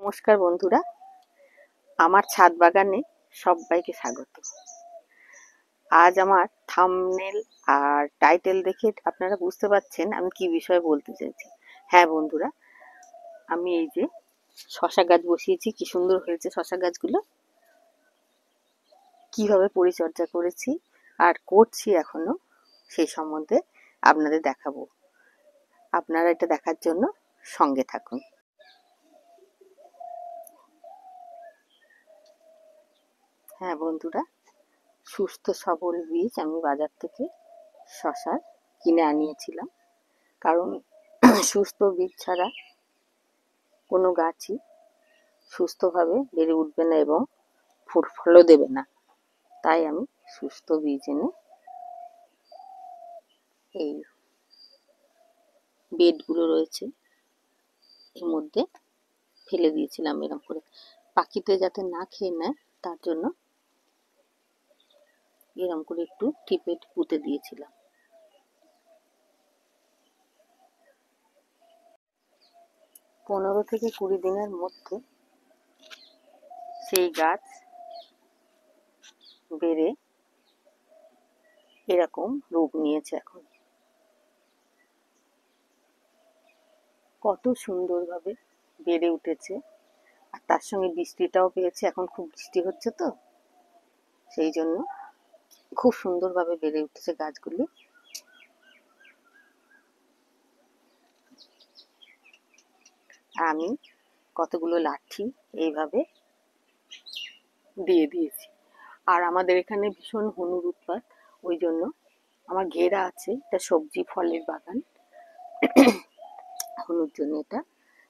নমস্কার বন্ধুরা, আমার ছাদ বাগানে সবাইকে স্বাগত। আজ আমার থাম্বনেল আর টাইটেল দেখে আপনারা বুঝতে পারছেন আমি কি বিষয়ে বলতে চাইছি। হ্যাঁ বন্ধুরা, আমি এই যে শশা গাছ বসিয়েছি, কি সুন্দর হয়েছে শশা গাছগুলো, কিভাবে পরিচর্যা করেছি আর করছি এখনো, সেই সম্বন্ধে আপনাদের দেখাবো। আপনারা এটা দেখার জন্য সঙ্গে থাকুন। হ্যাঁ বন্ধুরা, সুস্থ সবল বীজ আমি বাজার থেকে শশার কিনে আনিয়েছিলাম, কারণ সুস্থ বীজ ছাড়া কোনো গাছই সুস্থভাবে বেড়ে উঠবে না এবং ফলও দেবে না। তাই আমি সুস্থ বীজ এনে এই বেডগুলো রয়েছে এর মধ্যে ফেলে দিয়েছিলাম, এরকম করে পাখিতে যাতে না খেয়ে নেয় তার জন্য এরকম করে একটু টিপে পুঁতে দিয়েছিলাম। পনেরো থেকে 20 দিনের মধ্যে সেই গাছ বেড়ে এরকম রূপ নিয়েছে। এখন কত সুন্দরভাবে বেড়ে উঠেছে, আর তার সঙ্গে বৃষ্টিটাও পেয়েছে। এখন খুব বৃষ্টি হচ্ছে তো, সেই জন্য খুব সুন্দরভাবে বেড়ে উঠেছে গাছগুলি। আমি কতগুলো লাঠি এইভাবে দিয়ে দিয়েছি। আর আমাদের এখানে ভীষণ হনুর উৎপাত, ওই জন্য আমার ঘেরা আছে, এটা সবজি ফলের বাগান, হনুর জন্য এটা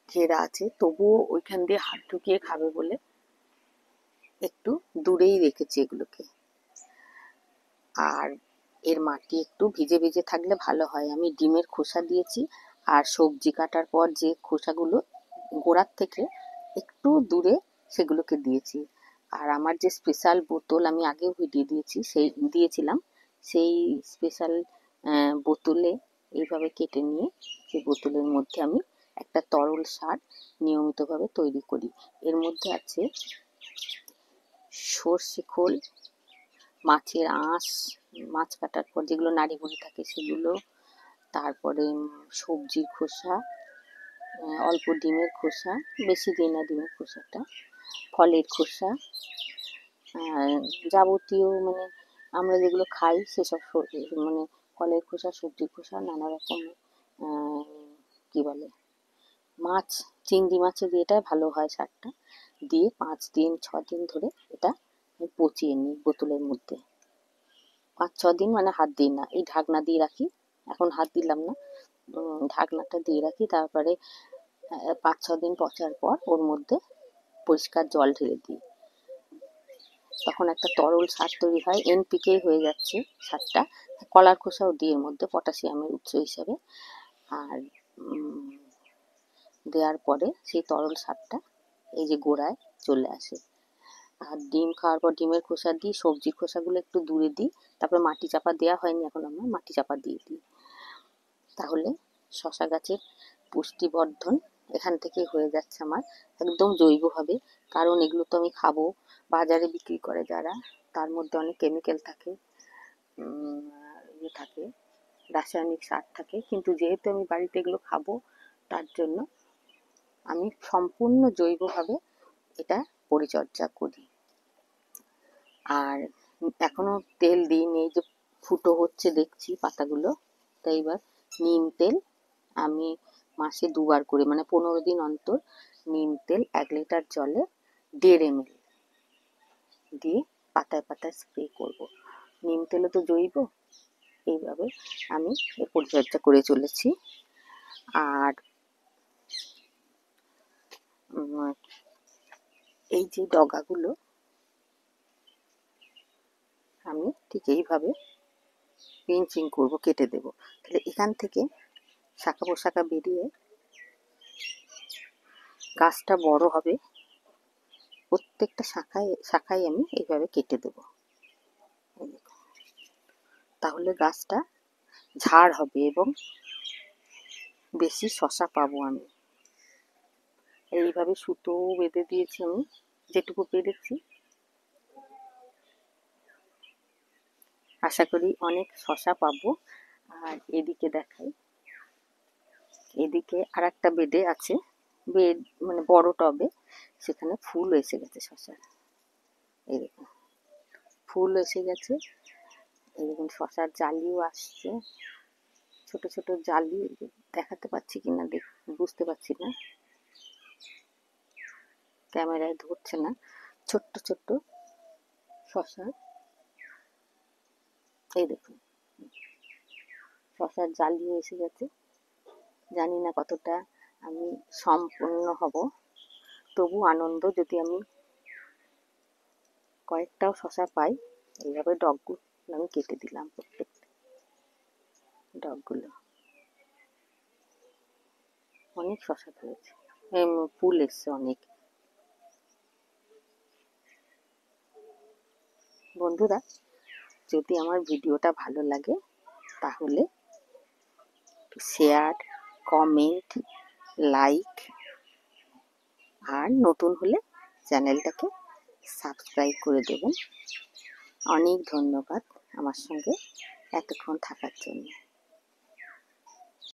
ঘেরা আছে। তবুও ওইখান দিয়ে হাত ঢুকিয়ে খাবে বলে একটু দূরেই রেখেছি এগুলোকে। আর এর মাটি একটু ভিজে ভিজে থাকলে ভালো হয়। আমি ডিমের খোসা দিয়েছি, আর সবজি কাটার পর যে খোসাগুলো গোড়ার থেকে একটু দূরে সেগুলোকে দিয়েছি। আর আমার যে স্পেশাল বোতল আমি আগেও ভিডিও দিয়েছিলাম, সেই স্পেশাল বোতলে এইভাবে কেটে নিয়ে সেই বোতলের মধ্যে আমি একটা তরল সার নিয়মিতভাবে তৈরি করি। এর মধ্যে আছে সর্ষে খোল, মাছের আঁশ, মাছ কাটার পর যেগুলো নাড়ি ভুড়ি থাকে সেগুলো, তারপরে সবজির খোসা, অল্প ডিমের খোসা, বেশি দিই না ডিমের খোসাটা, ফলের খোসা, যাবতীয় মানে আমরা যেগুলো খাই সেসব মানে ফলের খোসা, সবজির খোসা, নানা রকম কি বলে মাছ, চিংড়ি মাছের এটা ভালো হয় সারটা দিয়ে 5 দিন 6 দিন ধরে এটা পচিয়ে নিই বোতলের মধ্যে। 5-6 দিন মানে হাত দিই না, এই ঢাকনা দিয়ে রাখি। এখন হাত দিলাম না, ঢাকনাটা দিয়ে রাখি। তারপরে 5-6 দিন পচার পর ওর মধ্যে পরিষ্কার জল ঢেলে দিই। তখন একটা তরল সার তৈরি হয়, NPK হয়ে যাচ্ছে সারটা। কলার খোসাও দিই এর মধ্যে, পটাশিয়ামের উৎস হিসাবে। আর দেওয়ার পরে সেই তরল সারটা এই যে গোড়ায় চলে আসে। আর ডিম খাওয়ার পর ডিমের খোসা দিই, সবজির খোসাগুলো একটু দূরে দিই। তারপরে মাটি চাপা দেওয়া হয়নি এখন, আমরা মাটি চাপা দিয়ে দিই। তাহলে শশা গাছের পুষ্টিবর্ধন এখান থেকে হয়ে যাচ্ছে আমার একদম জৈবভাবে। কারণ এগুলো তো আমি খাবো, বাজারে বিক্রি করে যারা, তার মধ্যে অনেক কেমিক্যাল থাকে, থাকে রাসায়নিক সার থাকে। কিন্তু যেহেতু আমি বাড়িতে এগুলো খাবো, তার জন্য আমি সম্পূর্ণ জৈবভাবে এটা পরিচর্যা করি। আর এখনো তেল দিইনি, এই যে ফুটো হচ্ছে দেখছি পাতাগুলো, তাই এবার নিম তেল আমি মাসে 2 বার করে, মানে 15 দিন অন্তর নিম তেল 1 লিটার জলে 1.5 ml দিয়ে পাতায় পাতায় স্প্রে করব। নিম তেলও তো জৈব। এইভাবে আমি এর পরিচর্যা করে চলেছি। আর এই যে ডগাগুলো আমি ঠিক এইভাবে পিঞ্চিং করব, কেটে দেব। তাহলে এখান থেকে শাখা পোশাখা বেরিয়ে গাছটা বড় হবে। প্রত্যেকটা শাখায় শাখায় আমি এইভাবে কেটে দেব, তাহলে গাছটা ঝাড় হবে এবং বেশি শশা পাবো আমি। এইভাবে সুতো বেঁধে দিয়েছি আমি যেটুকু পেরেছি। আশা করি অনেক শশা পাবো। আর এদিকে দেখাই, এদিকে আর একটা বেডে আছে, বেড মানে বড় টবে, সেখানে ফুল এসে গেছে শশার। এই দেখুন ফুল এসে গেছে, এই দেখুন শশার জালিও আসছে, ছোট ছোট জালি। দেখাতে পাচ্ছি কিনা বুঝতে পারছি না, ক্যামেরায় ধরছে না। ছোট্ট ছোট্ট শশার, এই দেখুন শশার জালিও এসে গেছে। জানি না কতটা আমি সম্পূর্ণ হব, তবু আনন্দ যদি আমি কয়েকটাও শশা পাই। এইভাবে ডগগুলো আমি কেটে দিলাম, প্রত্যেকটা ডগগুলো। অনেক শশা ধরেছে, ফুল এসছে অনেক। বন্ধুরা, যদি আমার ভিডিওটা ভালো লাগে তাহলে শেয়ার, কমেন্ট, লাইক, আর নতুন হলে চ্যানেলটাকে সাবস্ক্রাইব করে দেবেন। অনেক ধন্যবাদ আমার সঙ্গে এতক্ষণ থাকার জন্য।